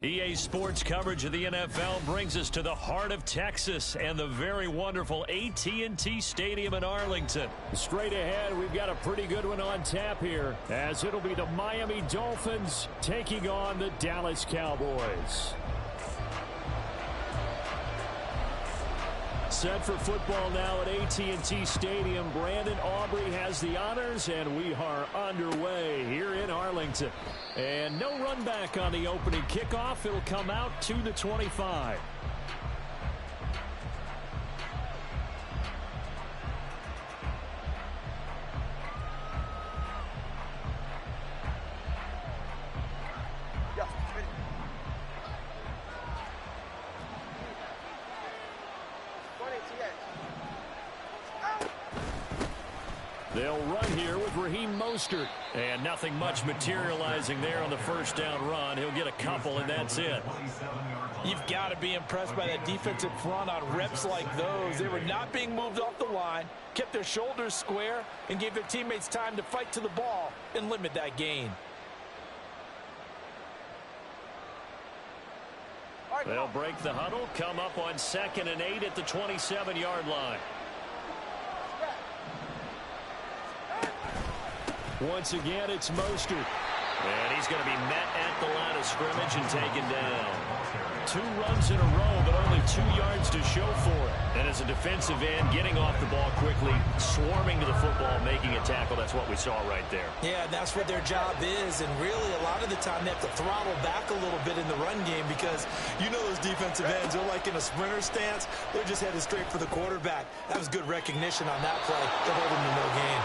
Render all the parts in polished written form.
EA Sports coverage of the NFL brings us to the heart of Texas and the very wonderful AT&T Stadium in Arlington. Straight ahead, we've got a pretty good one on tap here, as it'll be the Miami Dolphins taking on the Dallas Cowboys. Set for football now at AT&T Stadium. Brandon Aubrey has the honors, and we are underway here in Arlington. And no run back on the opening kickoff. It'll come out to the 25. They'll run here with Raheem Mostert. And nothing much materializing there on the first down run. He'll get a couple, and that's it. You've got to be impressed by that defensive front on reps like those. They were not being moved off the line, kept their shoulders square, and gave their teammates time to fight to the ball and limit that gain. They'll break the huddle, come up on 2nd and 8 at the 27-yard line. Once again, it's Mostert. And he's going to be met at the line of scrimmage and taken down. 2 runs in a row, but only 2 yards to show for it. And as a defensive end, getting off the ball quickly, swarming to the football, making a tackle. That's what we saw right there. Yeah, that's what their job is. And really, a lot of the time, they have to throttle back a little bit in the run game because you know those defensive ends, they're like in a sprinter stance. They're just headed straight for the quarterback. That was good recognition on that play to hold him to no gain.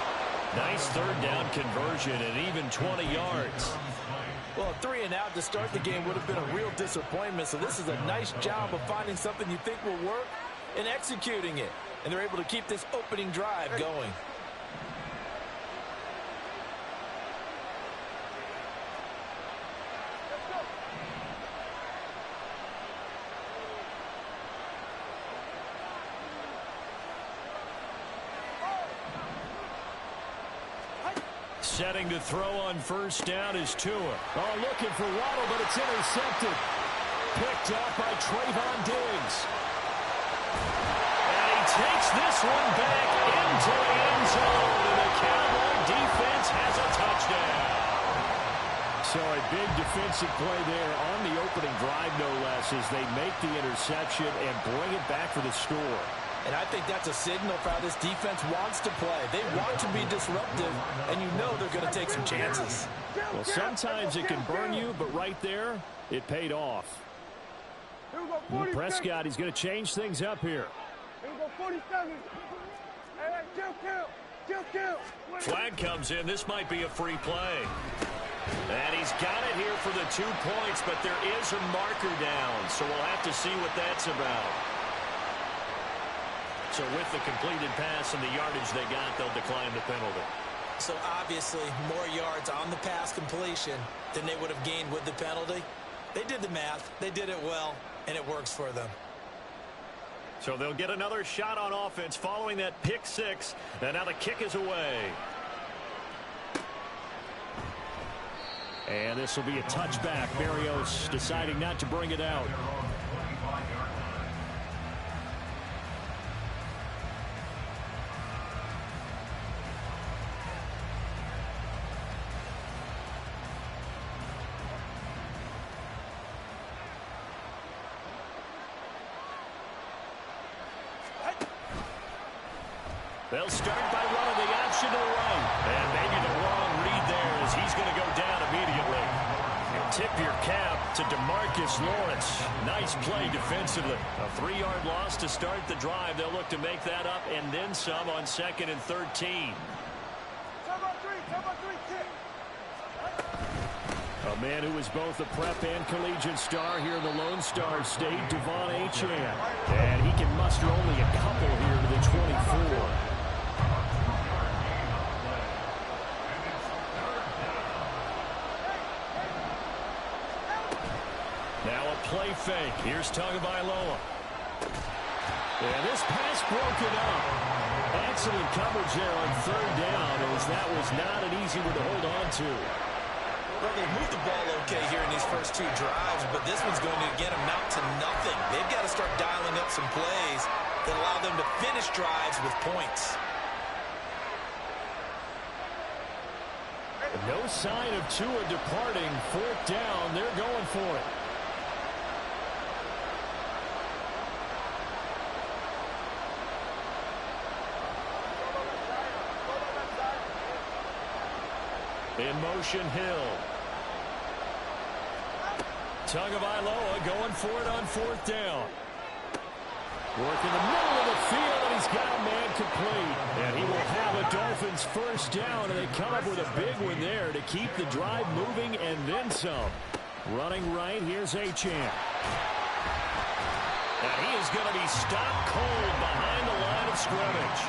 Nice third down conversion and even 20 yards. Well, 3 and out to start the game would have been a real disappointment. So this is a nice job of finding something you think will work and executing it. And they're able to keep this opening drive going. Setting to throw on first down is Tua. Oh, looking for Waddle, but it's intercepted. Picked up by Trayvon Diggs. And he takes this one back into the end zone. And the Cowboy defense has a touchdown. So a big defensive play there on the opening drive, no less, as they make the interception and bring it back for the score. And I think that's a signal for how this defense wants to play. They want to be disruptive, and you know they're going to take some chances. Well, sometimes it can burn you, but right there, it paid off. And Prescott, he's going to change things up here. Flag comes in. This might be a free play. And he's got it here for the 2 points, but there is a marker down, so we'll have to see what that's about. So with the completed pass and the yardage they got, they'll decline the penalty. So obviously more yards on the pass completion than they would have gained with the penalty. They did the math. They did it well, and it works for them. So they'll get another shot on offense following that pick 6. And now the kick is away. And this will be a touchback. Berrios deciding not to bring it out. They'll start by running the option to the right. And maybe the wrong read there as he's going to go down immediately. Tip your cap to DeMarcus Lawrence. Nice play defensively. A 3-yard loss to start the drive. They'll look to make that up and then some on 2nd and 13. A man who was both a prep and collegiate star here in the Lone Star State, Devon Achane. And he can muster only a couple here to the 24. Now a play fake. Here's Tagovailoa. And this pass broken up. Excellent coverage there on 3rd down, as that was not an easy one to hold on to. Well, they moved the ball okay here in these first two drives, but this one's going to, again, amount to nothing. They've got to start dialing up some plays that allow them to finish drives with points. No sign of Tua departing. Fourth down. They're going for it. In motion, Hill. Tagovailoa going for it on fourth down. Working the middle of the field, and he's got a man complete. And he will have a Dolphins first down, and they come up with a big one there to keep the drive moving and then some. Running right, here's Achane. And he is going to be stopped cold behind the line of scrimmage.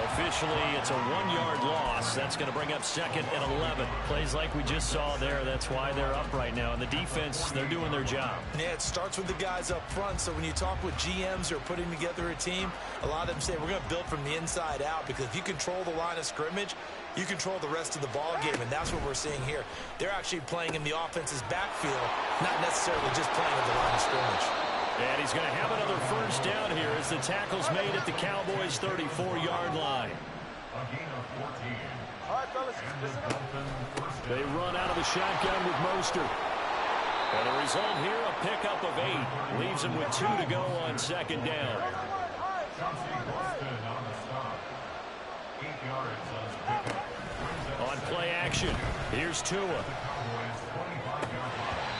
Officially, it's a 1-yard loss. That's going to bring up 2nd and 11. Plays like we just saw there. That's why they're up right now. And the defense, they're doing their job. Yeah, it starts with the guys up front. So when you talk with GMs who are putting together a team, a lot of them say we're going to build from the inside out, because if you control the line of scrimmage, you control the rest of the ball game, and that's what we're seeing here. They're actually playing in the offense's backfield, not necessarily just playing at the line of scrimmage. And he's going to have another first down here as the tackle's made at the Cowboys' 34-yard line. They run out of the shotgun with Mostert. And the result here, a pickup of 8. Leaves him with 2 to go on second down. On play action, here's Tua.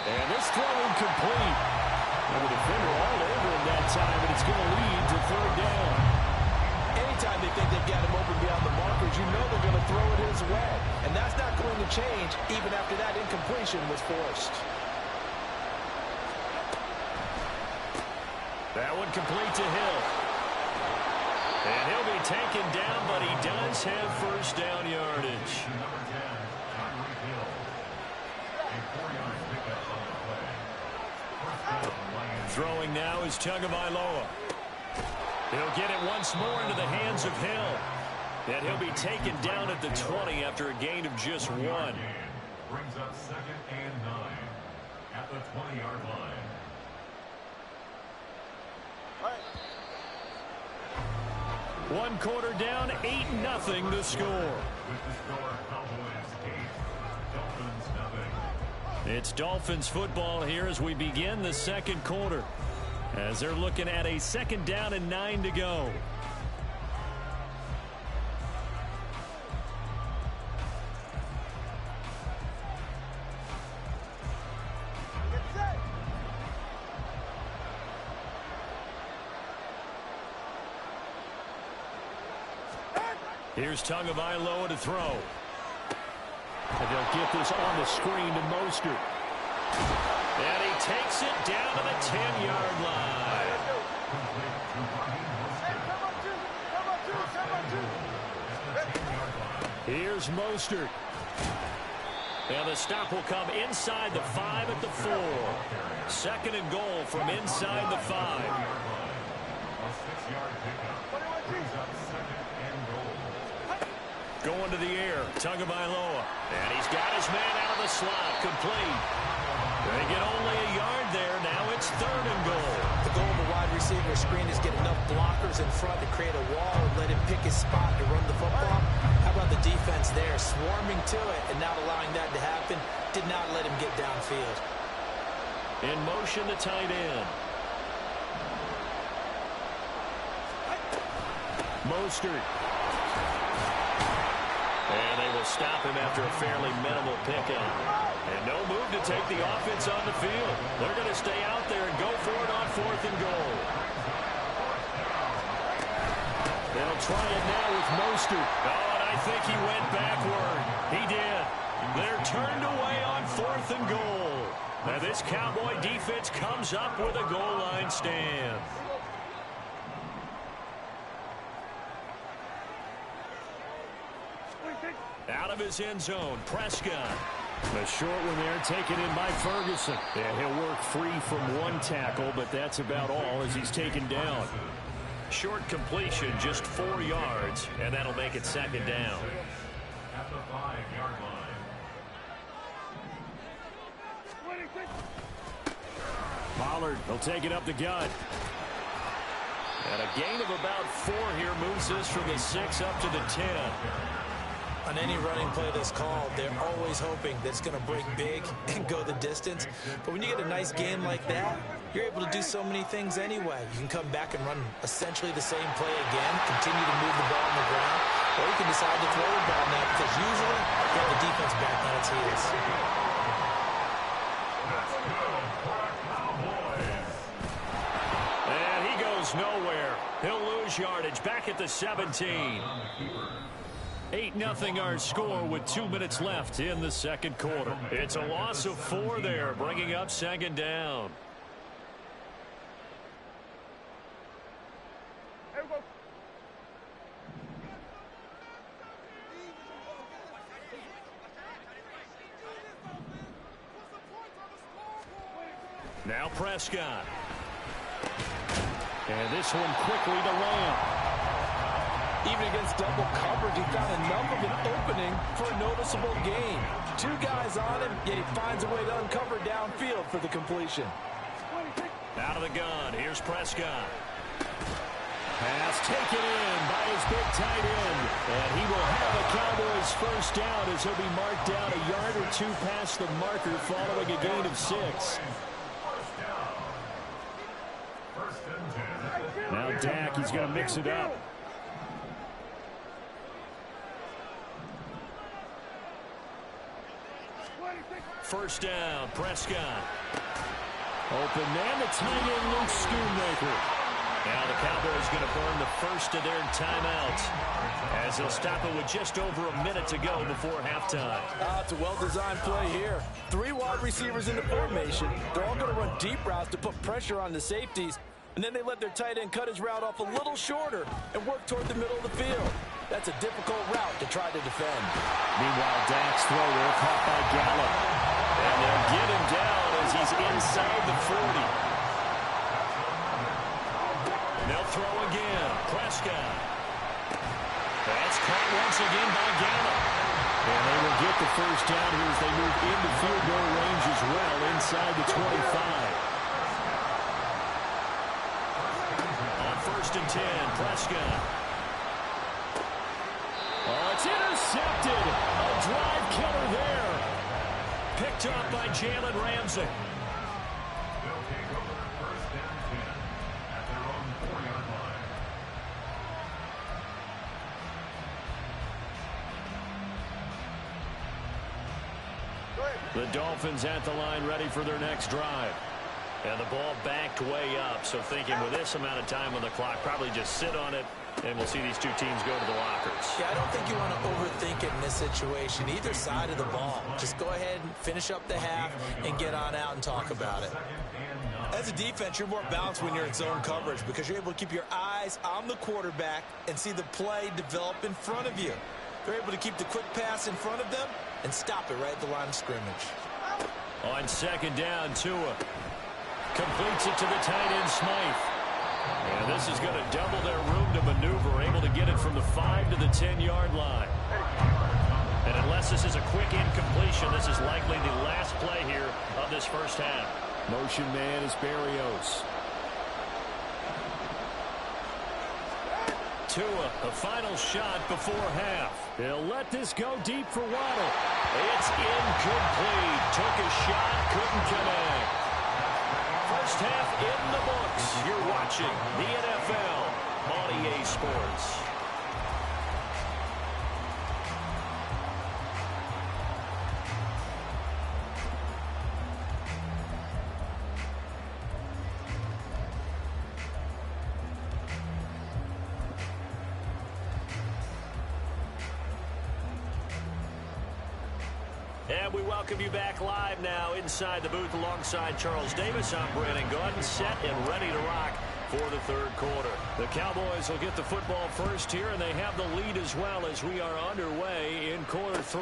And this throw incomplete. And the defender all over him that time, but it's going to lead to third down. Anytime they think they've got him open beyond the markers, you know they're going to throw it his way. And that's not going to change even after that incompletion was forced. That one complete to Hill. And he'll be taken down, but he does have first down yardage. Throwing now is Tagovailoa. He'll get it once more into the hands of Hill. And he'll be taken down at the 20 after a gain of just 1. Brings up 2nd and 9 at the 20-yard line. One quarter down, 8-0 to score. With the score, Cowboys 8, Dolphins 0. It's Dolphins football here as we begin the second quarter, as they're looking at a 2nd down and 9 to go. Here's Tagovailoa to throw. And they'll get this on the screen to Mostert. And he takes it down to the 10-yard line. Here's Mostert. And the stop will come inside the 5 at the 4. 2nd and goal from inside the 5. A 6-yard pickup brings up 2nd and goal. Going to the air, Tagovailoa. And he's got his man out of the slot, complete. They get only a yard there. Now it's 3rd and goal. The goal of a wide receiver screen is get enough blockers in front to create a wall and let him pick his spot to run the football. How about the defense there, swarming to it and not allowing that to happen? Did not let him get downfield. In motion, the tight end. Mostert. And they will stop him after a fairly minimal pickup. And no move to take the offense on the field. They're going to stay out there and go for it on 4th and goal. They'll try it now with Mostert. Oh, and I think he went backward. He did. They're turned away on 4th and goal. Now this Cowboy defense comes up with a goal line stand. Out of his end zone, Prescott. The short one there taken in by Ferguson. And he'll work free from one tackle, but that's about all as he's taken down. Short completion, just 4 yards, and that'll make it 2nd down. At the 5-yard line. Pollard will take it up the gut. And a gain of about 4 here moves this from the 6 up to the 10. On any running play that's called, they're always hoping that it's going to break big and go the distance. But when you get a nice game like that, you're able to do so many things anyway. You can come back and run essentially the same play again, continue to move the ball on the ground, or you can decide to throw the ball now because usually you have the defense back on its heels. And he goes nowhere. He'll lose yardage back at the 17. 8-0 our score with 2 minutes left in the second quarter. It's a loss of 4 there, bringing up second down. Now Prescott. And this one quickly to Lamb. Even against double coverage, he found enough of an opening for a noticeable gain. 2 guys on him, yet he finds a way to uncover downfield for the completion. Out of the gun, here's Prescott. Pass taken in by his big tight end. And he will have a Cowboys first down as he'll be marked down a yard or 2 past the marker following a gain of 6. Now Dak, he's going to mix it up. First down, Prescott. Open man, the tight end, Luke Schoonmaker. Now the Cowboys going to burn the first of their timeouts as they'll stop it with just over a minute to go before halftime. It's a well-designed play here. 3 wide receivers in the formation. They're all going to run deep routes to put pressure on the safeties. And then they let their tight end cut his route off a little shorter and work toward the middle of the field. That's a difficult route to try to defend. Meanwhile, Dak's throw there caught by Gallup. And they'll get him down as he's inside the 40. They'll throw again. Prescott. That's caught once again by Gallup. And they will get the first down here as they move into field goal range as well inside the 25. On first and 10, Prescott. Oh, it's intercepted. A drive killer there. Picked up by Jalen Ramsey. They'll take over first and 10 at their own 4-yard line. The Dolphins at the line ready for their next drive. And the ball backed way up, so thinking with this amount of time on the clock, probably just sit on it, and we'll see these 2 teams go to the lockers. Yeah, I don't think you want to overthink it in this situation, either side of the ball. Just go ahead and finish up the half and get on out and talk about it. As a defense, you're more balanced when you're in zone coverage because you're able to keep your eyes on the quarterback and see the play develop in front of you. They're able to keep the quick pass in front of them and stop it right at the line of scrimmage. On second down, Tua completes it to the tight end, Smythe. And this is going to double their room to maneuver, able to get it from the 5 to the 10-yard line. And unless this is a quick incompletion, this is likely the last play here of this first half. Motion man is Berrios. Tua, a final shot before half. They'll let this go deep for Waddle. It's incomplete. Took a shot, couldn't connect. First half in the books. You're watching the NFL on EA Sports. And we welcome you back live now inside the booth alongside Charles Davis. I'm Brandon Gordon, set and ready to rock for the third quarter. The Cowboys will get the football first here, and they have the lead as well as we are underway in quarter 3.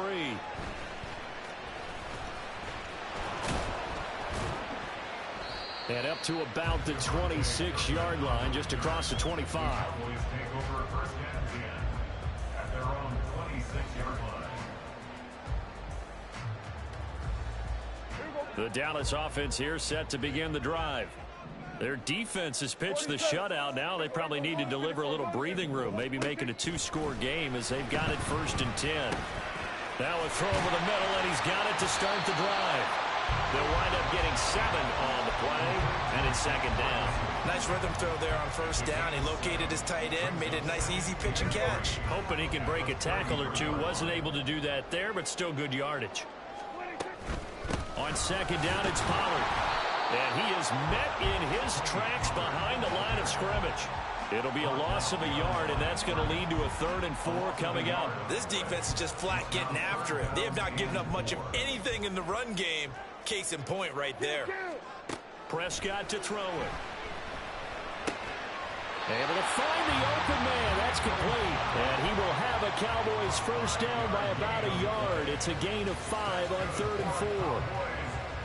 And up to about the 26-yard line, just across the 25. Cowboys take over first and 10 at their own 26-yard line. The Dallas offense here set to begin the drive. Their defense has pitched the shutout. Now they probably need to deliver a little breathing room, maybe make it a 2-score game as they've got it 1st and 10. Now a throw over the middle, and he's got it to start the drive. They'll wind up getting 7 on the play, and it's 2nd down. Nice rhythm throw there on 1st down. He located his tight end, made it a nice easy pitch and catch. Hoping he can break a tackle or two. Wasn't able to do that there, but still good yardage. On 2nd down, it's Pollard. And he is met in his tracks behind the line of scrimmage. It'll be a loss of a yard, and that's going to lead to a 3rd and 4 coming up. This defense is just flat getting after it. They have not given up much of anything in the run game. Case in point right there. Prescott to throw it. Able to find the open man. That's complete. And he will have a Cowboys 1st down by about a yard. It's a gain of 5 on 3rd and 4.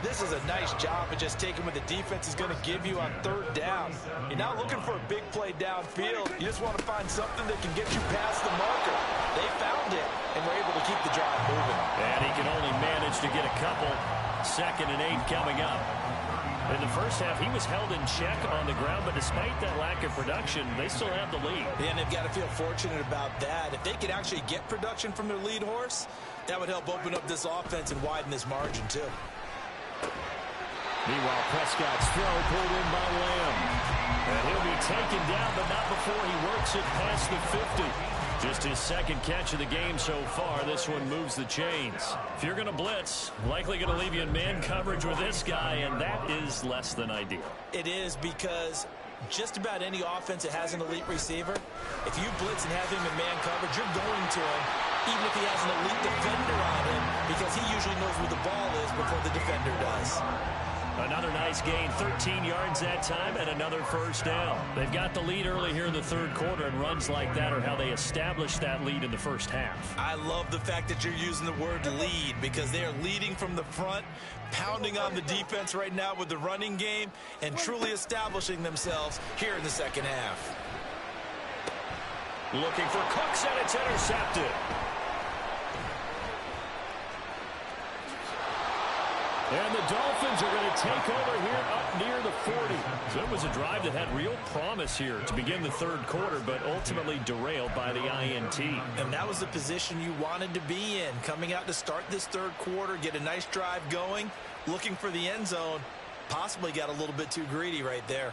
This is a nice job of just taking what the defense is going to give you on 3rd down. You're not looking for a big play downfield. You just want to find something that can get you past the marker. They found it, and were able to keep the drive moving. And he can only manage to get a couple. 2nd and 8 coming up. In the first half, he was held in check on the ground, but despite that lack of production, they still have the lead. Yeah, and they've got to feel fortunate about that. If they could actually get production from their lead horse, that would help open up this offense and widen this margin, too. Meanwhile, Prescott's throw pulled in by Lamb. And he'll be taken down, but not before he works it past the 50. Just his 2nd catch of the game so far. This one moves the chains. If you're going to blitz, likely going to leave you in man coverage with this guy, and that is less than ideal. It is, because just about any offense that has an elite receiver, if you blitz and have him in man coverage, you're going to him, even if he has an elite defender on him, because he usually knows where the ball is before the defender does. Another nice gain, 13 yards that time, and another 1st down. They've got the lead early here in the 3rd quarter, and runs like that are how they establish that lead in the first half. I love the fact that you're using the word lead, because they are leading from the front, pounding on the defense right now with the running game, and truly establishing themselves here in the 2nd half. Looking for Cooks, and it's intercepted. And the Dolphins are going to take over here up near the 40. So it was a drive that had real promise here to begin the 3rd quarter, but ultimately derailed by the INT. And that was the position you wanted to be in. Coming out to start this 3rd quarter, get a nice drive going, looking for the end zone. Possibly got a little bit too greedy right there.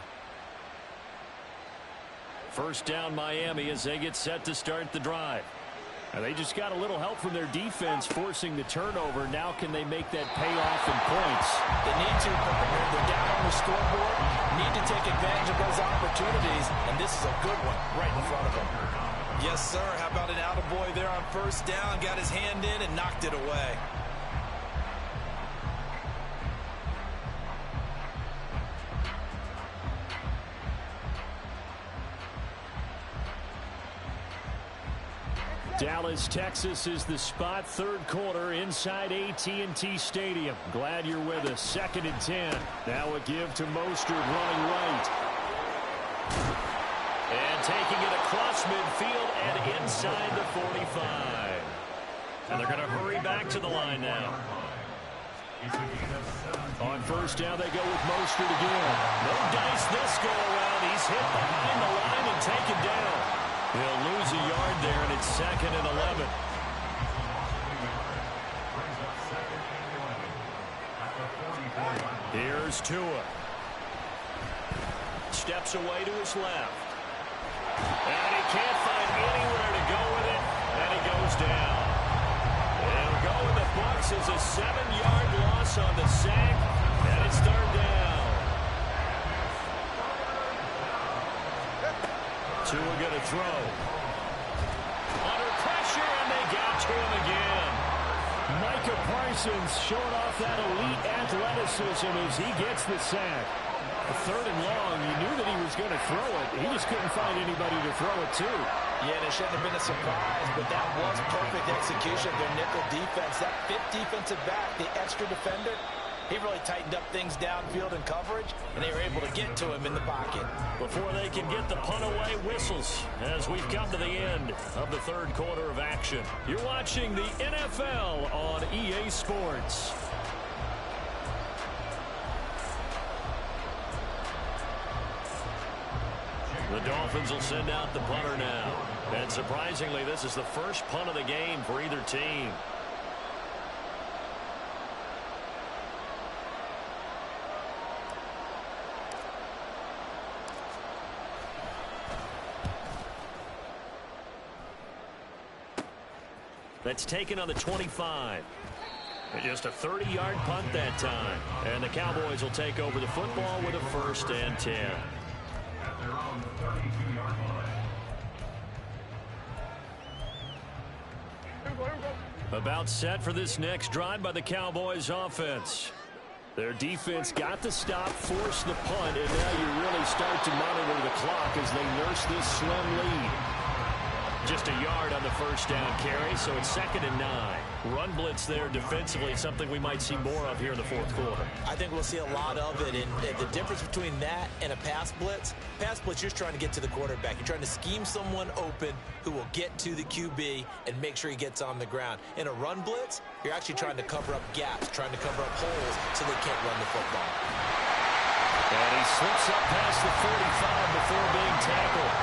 1st down Miami as they get set to start the drive. And they just got a little help from their defense forcing the turnover. Now can they make that pay off in points? They need to, partner. They're down on the scoreboard. Need to take advantage of those opportunities. And this is a good one right in front of them. Yes, sir. How about an attaboy there on 1st down? Got his hand in and knocked it away. Dallas, Texas is the spot. 3rd quarter inside AT&T Stadium. Glad you're with us. 2nd and 10. Now a give to Mostert running right. And taking it across midfield and inside the 45. And they're going to hurry back to the line now. On 1st down, they go with Mostert again. No dice this go around. He's hit behind the line and taken down. He'll lose a yard there, and it's 2nd and 11. Here's Tua. Steps away to his left. And he can't find anywhere to go with it, and he goes down. It'll go in the books as a 7-yard loss on the sack, and it's 3rd down. Tua going to throw. Under pressure, and they got to him again. Micah Parsons showing off that elite athleticism as he gets the sack. 3rd and long, you knew that he was going to throw it. He just couldn't find anybody to throw it to. Yeah, and it shouldn't have been a surprise, but that was perfect execution of their nickel defense. That 5th defensive back, the extra defender, he really tightened up things downfield in coverage, and they were able to get to him in the pocket. Before they can get the punt away, whistles as we've come to the end of the 3rd quarter of action. You're watching the NFL on EA Sports. Dolphins will send out the punter now. And surprisingly, this is the first punt of the game for either team. That's taken on the 25. Just a 30-yard punt that time. And the Cowboys will take over the football with a 1st and 10. At their own 32-yard line. About set for this next drive by the Cowboys offense. Their defense got the stop, forced the punt, and now you really start to monitor the clock as they nurse this slim lead. Just a yard on the 1st down carry, so it's 2nd and 9. Run blitz there defensively, something we might see more of here in the 4th quarter. I think we'll see a lot of it, and the difference between that and a pass blitz, you're just trying to get to the quarterback. You're trying to scheme someone open who will get to the QB and make sure he gets on the ground. In a run blitz, you're actually trying to cover up gaps, trying to cover up holes so they can't run the football. And he slips up past the 45 before being tackled.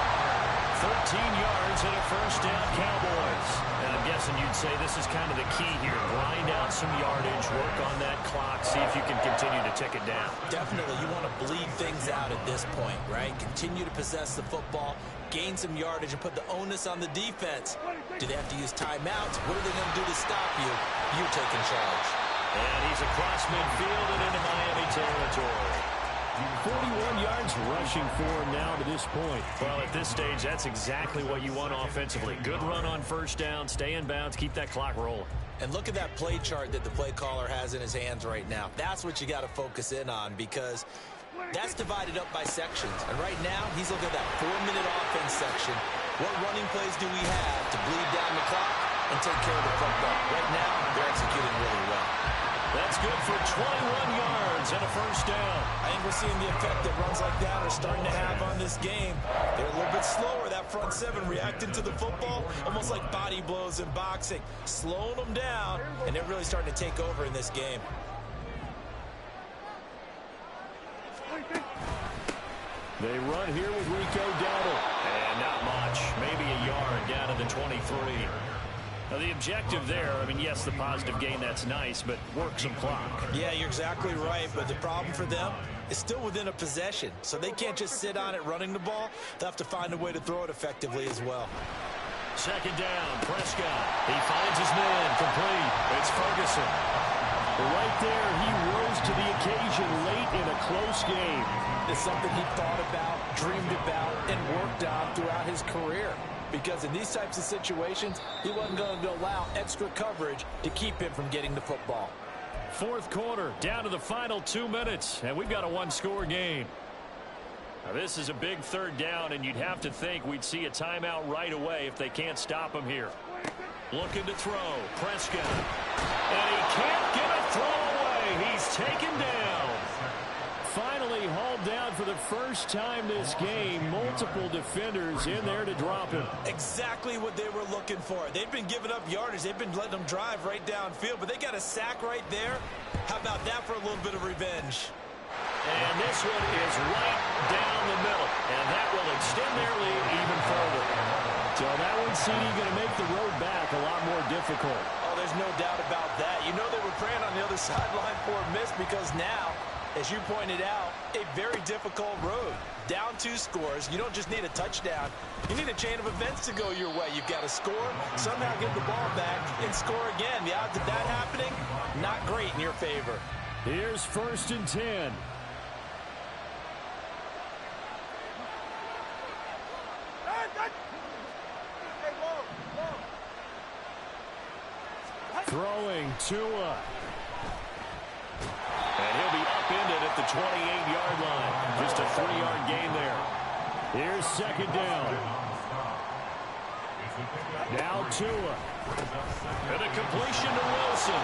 13 yards and a 1st down, Cowboys. And I'm guessing you'd say this is kind of the key here. Grind out some yardage, work on that clock, see if you can continue to tick it down. Definitely. You want to bleed things out at this point, right? Continue to possess the football, gain some yardage, and put the onus on the defense. Do they have to use timeouts? What are they going to do to stop you? You're taking charge. And he's across midfield and into Miami territory. 41 yards rushing for him now to this point. Well, at this stage, that's exactly what you want offensively. Good run on 1st down, stay in bounds, keep that clock rolling. And look at that play chart that the play caller has in his hands right now. That's what you got to focus in on, because that's divided up by sections. And right now, he's looking at that 4-minute offense section. What running plays do we have to bleed down the clock and take care of the football? Right now, they're executing really well. That's good for 21 yards and a 1st down. I think we're seeing the effect that runs like that are starting to have on this game. They're a little bit slower, that front 7, reacting to the football, almost like body blows in boxing, slowing them down, and they're really starting to take over in this game. They run here with Rico Dowdle. And not much, maybe a yard down to the 23. Now, the objective there, I mean, yes, the positive gain, that's nice, but work some clock. Yeah, you're exactly right, but the problem for them is still within a possession, so they can't just sit on it running the ball. They'll have to find a way to throw it effectively as well. 2nd down, Prescott. He finds his man, complete. It's Ferguson. Right there, he rose to the occasion late in a close game. It's something he thought about, dreamed about, and worked on throughout his career. Because in these types of situations, he wasn't going to allow extra coverage to keep him from getting the football. 4th quarter, down to the final 2 minutes, and we've got a 1-score game. Now, this is a big 3rd down, and you'd have to think we'd see a timeout right away if they can't stop him here. Looking to throw, Prescott. And he can't get a throw away. He's taken down. Finally hauled down for the first time this game. Multiple defenders in there to drop him. Exactly what they were looking for. They've been giving up yardage. They've been letting them drive right downfield, but they got a sack right there. How about that for a little bit of revenge? And this one is right down the middle, and that will extend their lead even further. So that one, CD, going to make the road back a lot more difficult. Oh, there's no doubt about that. You know they were praying on the other sideline for a miss, because now, as you pointed out, a very difficult road. Down 2 scores. You don't just need a touchdown. You need a chain of events to go your way. You've got to score, somehow get the ball back, and score again. The odds of that happening, not great in your favor. Here's 1st and 10. Throwing Tua. And he'll be upended at the 28-yard line. Just a 3-yard gain there. Here's 2nd down. Now Tua. And a completion to Wilson.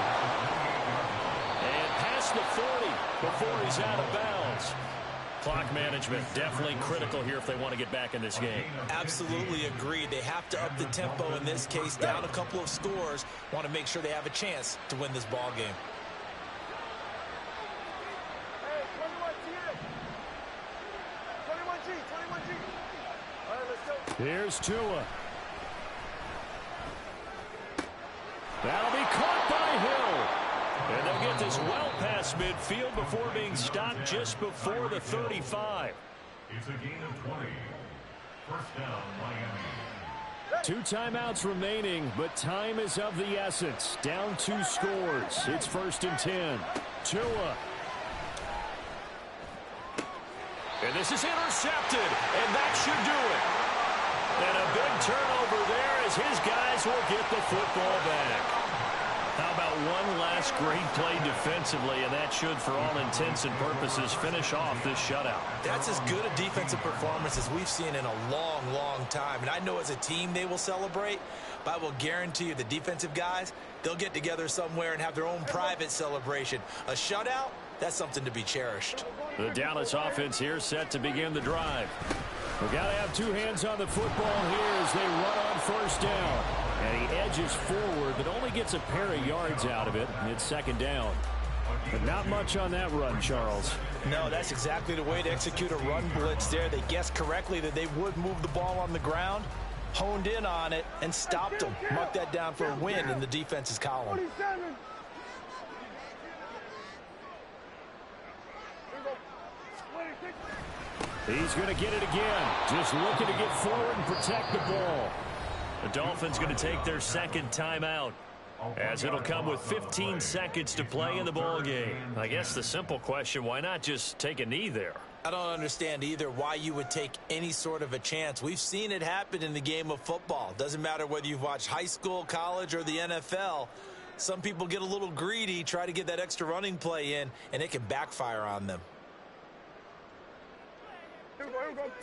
And past the 40 before he's out of bounds. Clock management definitely critical here if they want to get back in this game. Absolutely agreed. They have to up the tempo in this case, down a couple of scores. Want to make sure they have a chance to win this ball game. Here's Tua. That'll be caught by Hill. And they'll get this well past midfield before being stopped just before the 35. It's a gain of 20. First down, Miami. 2 timeouts remaining, but time is of the essence. Down 2 scores. It's 1st and 10. Tua. And this is intercepted, and that should do it. And a big turnover there as his guys will get the football back. How about one last great play defensively, and that should, for all intents and purposes, finish off this shutout. That's as good a defensive performance as we've seen in a long, long time. And I know as a team they will celebrate, but I will guarantee you the defensive guys, they'll get together somewhere and have their own private celebration. A shutout, that's something to be cherished. The Dallas offense here set to begin the drive. We've got to have 2 hands on the football here as they run on 1st down. And he edges forward, but only gets a pair of yards out of it. It's 2nd down. But not much on that run, Charles. No, that's exactly the way to execute a run blitz there. They guessed correctly that they would move the ball on the ground, honed in on it, and stopped them. Mark that down for a win in the defense's column. He's going to get it again. Just looking to get forward and protect the ball. The Dolphins going to take their 2nd timeout, as it'll come with 15 seconds to play in the ball game. I guess the simple question, why not just take a knee there? I don't understand either why you would take any sort of a chance. We've seen it happen in the game of football. Doesn't matter whether you've watched high school, college, or the NFL. Some people get a little greedy, try to get that extra running play in, and it can backfire on them.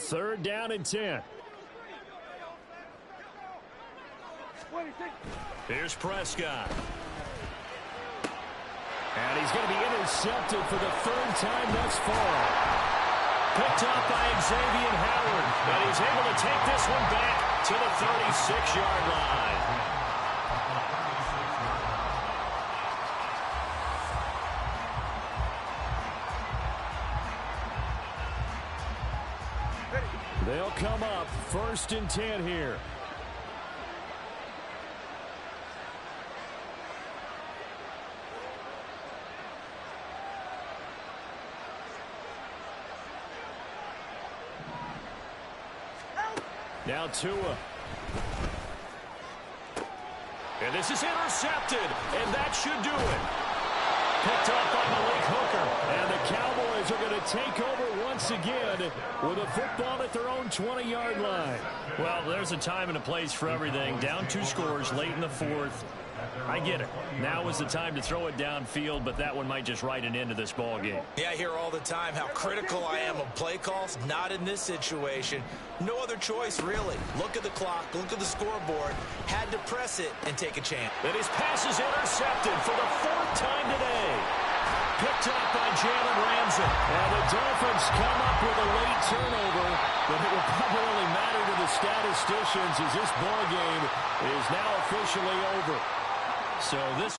3rd down and 10. Here's Prescott. And he's going to be intercepted for the 3rd time thus far. Picked up by Xavier Howard. And he's able to take this one back to the 36-yard line. They'll come up 1st and 10 here. Now Tua. And this is intercepted, and that should do it. Picked up by Malik Hooker, and the Cowboys are going to take over once again with a football at their own 20-yard line. Well, there's a time and a place for everything. Down 2 scores late in the 4th. I get it. Now is the time to throw it downfield, but that one might just write an end to this ball game. Yeah, I hear all the time how critical I am of play calls. Not in this situation. No other choice, really. Look at the clock, look at the scoreboard. Had to press it and take a chance. And his pass is intercepted for the 4th time today. Picked up by Jalen Ramsey. And the Dolphins come up with a late turnover, but it will probably matter to the statisticians as this ball game is now officially over. So this